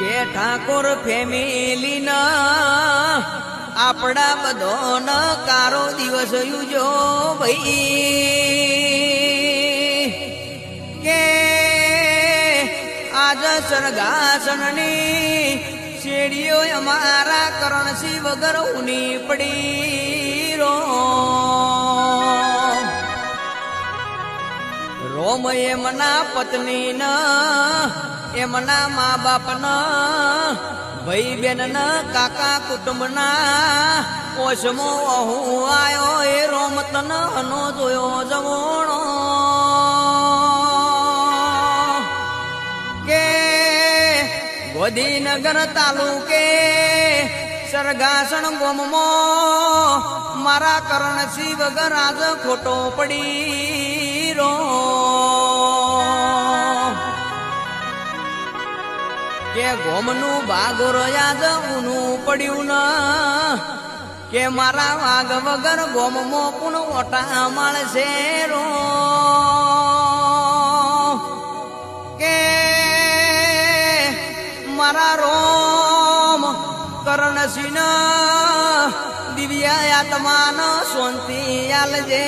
કે ઠાકોર ફેમિલી ના આપડા બધો ન કારો દિવસ યુજો ભાઈ કે આજ સરગાસણની શેડીઓ અમારા કરણસી વગર ઉની પડી રોમ એમના પત્ની ન એમના મા બાપ ન ભાઈ બેન ન કાકા કુટુંબ ના ઓછમો હું આયો એ રોમ તન નો જોયો જવણો કે ગોધીનગર તાલુકે સરગાસણ ગોમમો મારા કરણસી વગર આજ ખોટો પડી રો કે ગોમનું ભાગોર યાદ ઊનું પડ્યું ન કે મારા વાઘ વગર ગોમમો પુન ઓટા મળશે રો કે મારા રોમ કરણસિંહ દિવ્ય આત્માનો શાંતિ આલજે